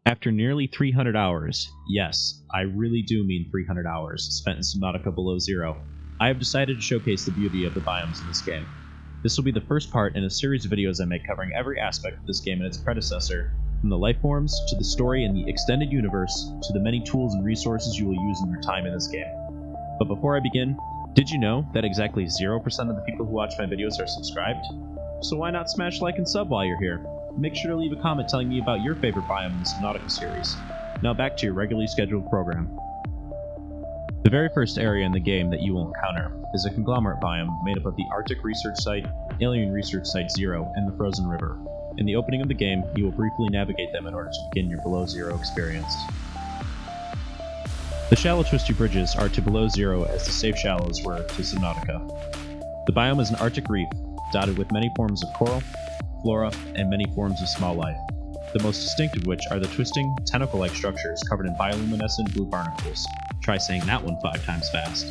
After nearly 300 hours, yes, I really do mean 300 hours, spent in Subnautica below zero, I have decided to showcase the beauty of the biomes in this game. This will be the first part in a series of videos I make covering every aspect of this game and its predecessor, from the life forms, to the story and the extended universe, to the many tools and resources you will use in your time in this game. But before I begin, did you know that exactly 0% of the people who watch my videos are subscribed? So why not smash like and sub while you're here? Make sure to leave a comment telling me about your favorite biome in the Subnautica series. Now back to your regularly scheduled program. The very first area in the game that you will encounter is a conglomerate biome made up of the Arctic Research Site, Alien Research Site 0, and the Frozen River. In the opening of the game, you will briefly navigate them in order to begin your below zero experience. The shallow Twisty Bridges are to below zero as the safe shallows were to Subnautica. The biome is an Arctic reef, dotted with many forms of coral, flora, and many forms of small life, the most distinct of which are the twisting, tentacle-like structures covered in bioluminescent blue barnacles. Try saying that one 5 times fast.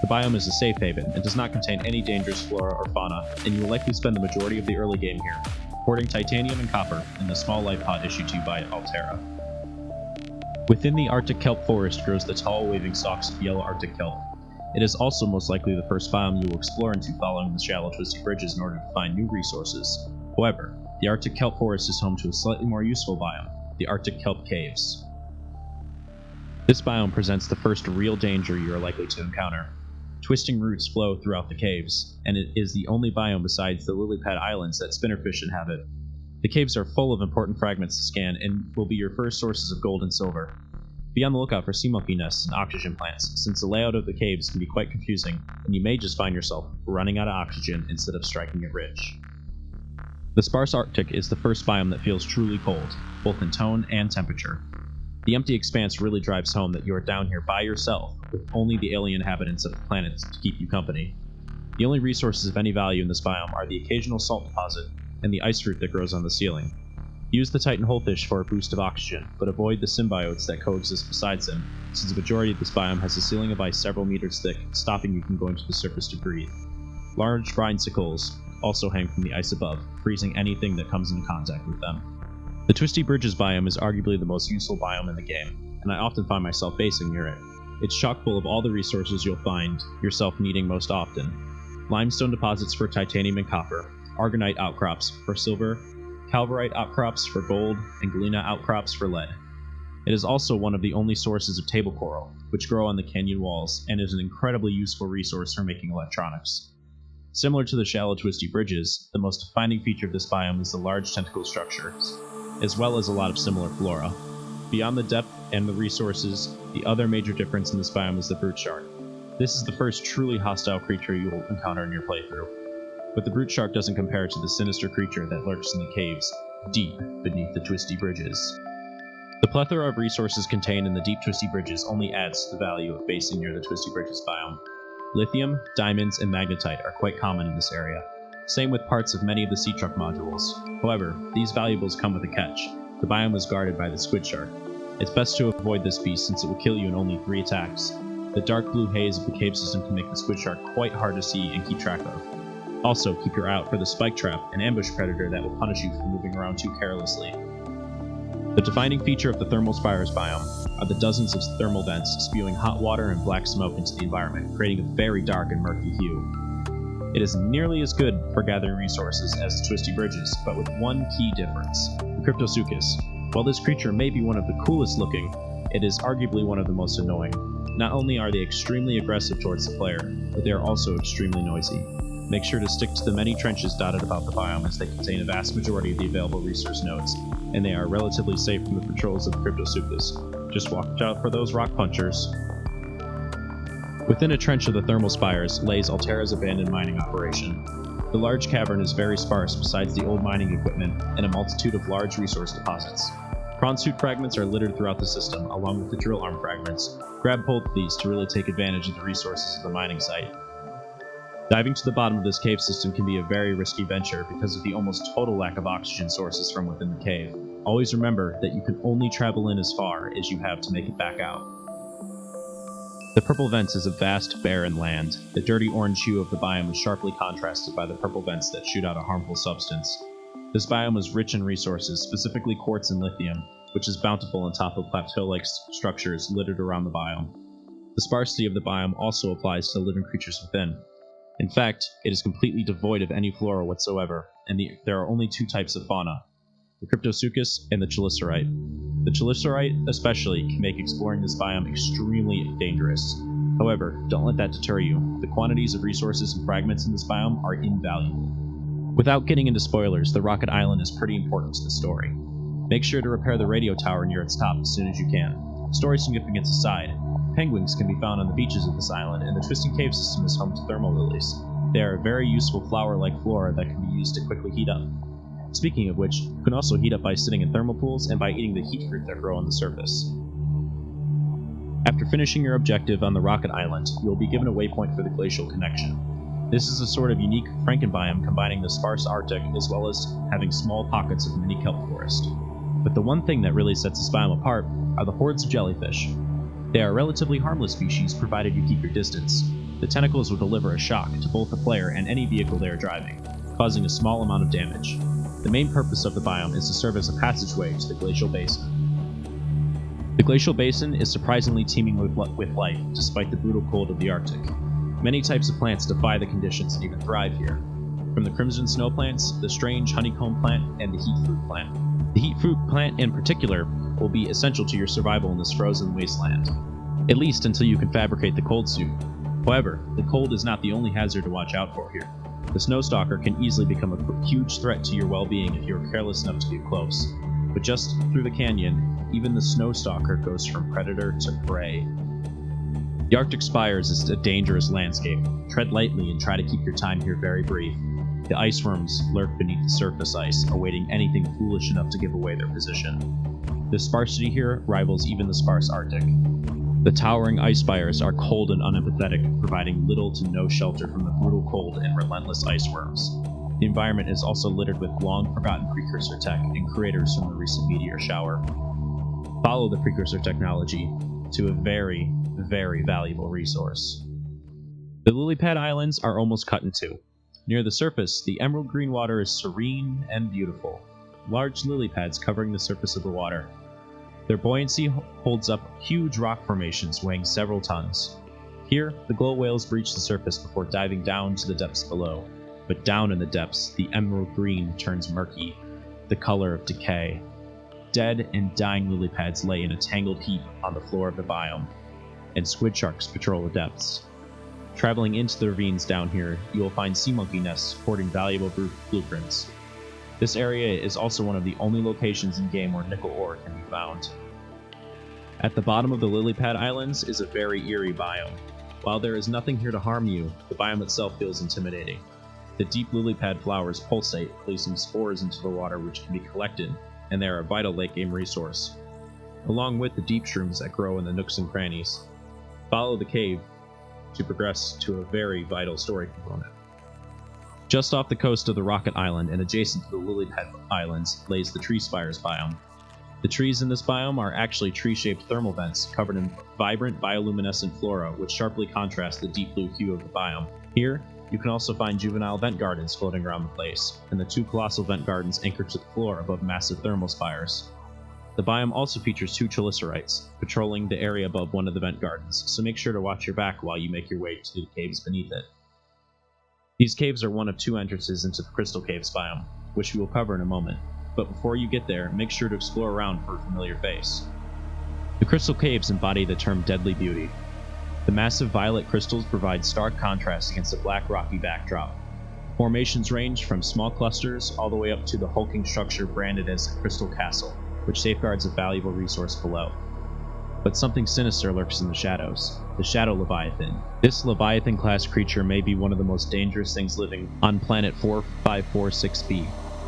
The biome is a safe haven and does not contain any dangerous flora or fauna, and you will likely spend the majority of the early game here, hoarding titanium and copper in the small life pod issued to you by Altera. Within the Arctic kelp forest grows the tall, waving stalks of yellow Arctic kelp. It is also most likely the first biome you will explore into following the shallow Twisty Bridges in order to find new resources. However, the Arctic kelp forest is home to a slightly more useful biome, the Arctic kelp caves. This biome presents the first real danger you are likely to encounter. Twisting roots flow throughout the caves, and it is the only biome besides the Lilypad Islands that spinnerfish inhabit. The caves are full of important fragments to scan and will be your first sources of gold and silver. Be on the lookout for sea monkey nests and oxygen plants, since the layout of the caves can be quite confusing, and you may just find yourself running out of oxygen instead of striking it rich. The Sparse Arctic is the first biome that feels truly cold, both in tone and temperature. The empty expanse really drives home that you are down here by yourself, with only the alien inhabitants of the planet to keep you company. The only resources of any value in this biome are the occasional salt deposit and the ice fruit that grows on the ceiling. Use the Titan holefish for a boost of oxygen, but avoid the symbiotes that coexist beside them, since the majority of this biome has a ceiling of ice several meters thick, stopping you from going to the surface to breathe. Large brinesicles also hang from the ice above, freezing anything that comes into contact with them. The Twisty Bridges biome is arguably the most useful biome in the game, and I often find myself basing near it. It's chock full of all the resources you'll find yourself needing most often. Limestone deposits for titanium and copper, aragonite outcrops for silver, calvarite outcrops for gold, and galena outcrops for lead. It is also one of the only sources of table coral, which grow on the canyon walls, and is an incredibly useful resource for making electronics. Similar to the shallow Twisty Bridges, the most defining feature of this biome is the large tentacle structures, as well as a lot of similar flora. Beyond the depth and the resources, the other major difference in this biome is the brute shark. This is the first truly hostile creature you will encounter in your playthrough, but the brute shark doesn't compare to the sinister creature that lurks in the caves, deep beneath the Twisty Bridges. The plethora of resources contained in the deep Twisty Bridges only adds to the value of basing near the Twisty Bridges biome. Lithium, diamonds, and magnetite are quite common in this area. Same with parts of many of the sea truck modules. However, these valuables come with a catch. The biome is guarded by the squid shark. It's best to avoid this beast since it will kill you in only 3 attacks. The dark blue haze of the cave system can make the squid shark quite hard to see and keep track of. Also, keep your eye out for the spike trap, an ambush predator that will punish you for moving around too carelessly. The defining feature of the thermal Spires biome are the dozens of thermal vents spewing hot water and black smoke into the environment, creating a very dark and murky hue. It is nearly as good for gathering resources as the Twisty Bridges, but with one key difference: the Cryptosuchus. While this creature may be one of the coolest looking, it is arguably one of the most annoying. Not only are they extremely aggressive towards the player, but they are also extremely noisy. Make sure to stick to the many trenches dotted about the biome as they contain a vast majority of the available resource nodes, and they are relatively safe from the patrols of the Cryptosuchus. Just watch out for those rock punchers. Within a trench of the thermal spires lays Altera's abandoned mining operation. The large cavern is very sparse besides the old mining equipment and a multitude of large resource deposits. Prawn suit fragments are littered throughout the system, along with the drill arm fragments. Grab hold of these to really take advantage of the resources of the mining site. Diving to the bottom of this cave system can be a very risky venture because of the almost total lack of oxygen sources from within the cave. Always remember that you can only travel in as far as you have to make it back out. The purple vents is a vast, barren land. The dirty orange hue of the biome is sharply contrasted by the purple vents that shoot out a harmful substance. This biome is rich in resources, specifically quartz and lithium. which is bountiful on top of plateau-like structures littered around the biome. The sparsity of the biome also applies to the living creatures within. In fact, it is completely devoid of any flora whatsoever, and there are only two types of fauna, the Cryptosuchus and the Chelicerite. The Chelicerite especially can make exploring this biome extremely dangerous. However, don't let that deter you. The quantities of resources and fragments in this biome are invaluable. Without getting into spoilers, the Rocket Island is pretty important to the story. Make sure to repair the radio tower near its top as soon as you can. Story significance aside, penguins can be found on the beaches of this island, and the Twisting Cave system is home to thermal lilies. They are a very useful flower-like flora that can be used to quickly heat up. Speaking of which, you can also heat up by sitting in thermal pools and by eating the heat fruit that grow on the surface. After finishing your objective on the Rocket Island, you will be given a waypoint for the Glacial Connection. This is a sort of unique Frankenbiome combining the Sparse Arctic as well as having small pockets of mini kelp forest. But the one thing that really sets this biome apart are the hordes of jellyfish. They are a relatively harmless species provided you keep your distance. The tentacles will deliver a shock to both the player and any vehicle they are driving, causing a small amount of damage. The main purpose of the biome is to serve as a passageway to the Glacial Basin. The Glacial Basin is surprisingly teeming with life, despite the brutal cold of the Arctic. Many types of plants defy the conditions and even thrive here. From the crimson snow plants, the strange honeycomb plant, and the heat fruit plant. The heat fruit plant in particular will be essential to your survival in this frozen wasteland, at least until you can fabricate the cold suit. However, the cold is not the only hazard to watch out for here. The snowstalker can easily become a huge threat to your well-being if you are careless enough to get close. But just through the canyon, even the snowstalker goes from predator to prey. The Arctic Spires is a dangerous landscape. Tread lightly and try to keep your time here very brief. The ice worms lurk beneath the surface ice, awaiting anything foolish enough to give away their position. The sparsity here rivals even the sparse Arctic. The towering ice spires are cold and unempathetic, providing little to no shelter from the brutal cold and relentless ice worms. The environment is also littered with long-forgotten precursor tech and creators from the recent meteor shower. Follow the precursor technology to a very, very valuable resource. The Lilypad Islands are almost cut in two. Near the surface, the emerald green water is serene and beautiful, large lily pads covering the surface of the water. Their buoyancy holds up huge rock formations weighing several tons. Here, the glow whales breach the surface before diving down to the depths below. But down in the depths, the emerald green turns murky, the color of decay. Dead and dying lily pads lay in a tangled heap on the floor of the biome, and squid sharks patrol the depths. Traveling into the ravines down here, you will find sea monkey nests hoarding valuable blueprints. This area is also one of the only locations in game where nickel ore can be found. At the bottom of the Lilypad Islands is a very eerie biome. While there is nothing here to harm you, the biome itself feels intimidating. The deep lilypad flowers pulsate, releasing spores into the water which can be collected, and they are a vital late game resource, along with the deep shrooms that grow in the nooks and crannies. Follow the cave to progress to a very vital story component. Just off the coast of the Rocket Island and adjacent to the Lilypad Islands lays the Tree Spires biome. The trees in this biome are actually tree-shaped thermal vents covered in vibrant bioluminescent flora which sharply contrast the deep blue hue of the biome. Here, you can also find juvenile vent gardens floating around the place, and the two colossal vent gardens anchored to the floor above massive thermal spires. The biome also features two Chelicerites, patrolling the area above one of the vent gardens, so make sure to watch your back while you make your way to the caves beneath it. These caves are one of two entrances into the Crystal Caves biome, which we will cover in a moment, but before you get there, make sure to explore around for a familiar face. The Crystal Caves embody the term deadly beauty. The massive violet crystals provide stark contrast against the black rocky backdrop. Formations range from small clusters all the way up to the hulking structure branded as the Crystal Castle, which safeguards a valuable resource below. But something sinister lurks in the shadows, the Shadow Leviathan. This Leviathan-class creature may be one of the most dangerous things living on planet 4546b.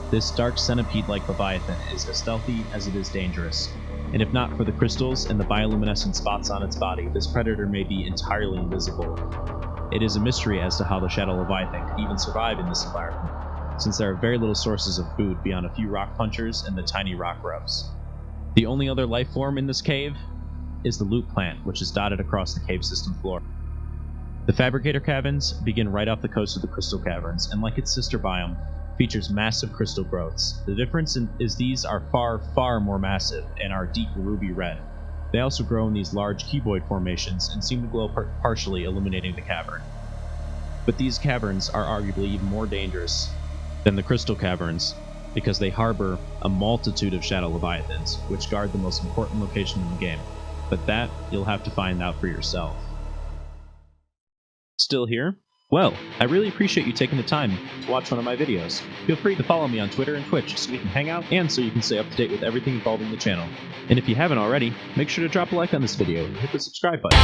This dark centipede-like Leviathan is as stealthy as it is dangerous, and if not for the crystals and the bioluminescent spots on its body, this predator may be entirely invisible. It is a mystery as to how the Shadow Leviathan could even survive in this environment, since there are very little sources of food beyond a few rock punchers and the tiny rock grubs. The only other life form in this cave is the loot plant, which is dotted across the cave system floor. The Fabricator Caverns begin right off the coast of the Crystal Caverns, and like its sister biome, features massive crystal growths. The difference is these are far, far more massive and are deep ruby red. They also grow in these large cuboid formations and seem to glow partially illuminating the cavern. But these caverns are arguably even more dangerous than the crystal caverns because they harbor a multitude of shadow leviathans, which guard the most important location in the game. But that you'll have to find out for yourself. Still here? Well, I really appreciate you taking the time to watch one of my videos. Feel free to follow me on Twitter and Twitch so we can hang out and so you can stay up to date with everything involving the channel. And if you haven't already, make sure to drop a like on this video and hit the subscribe button.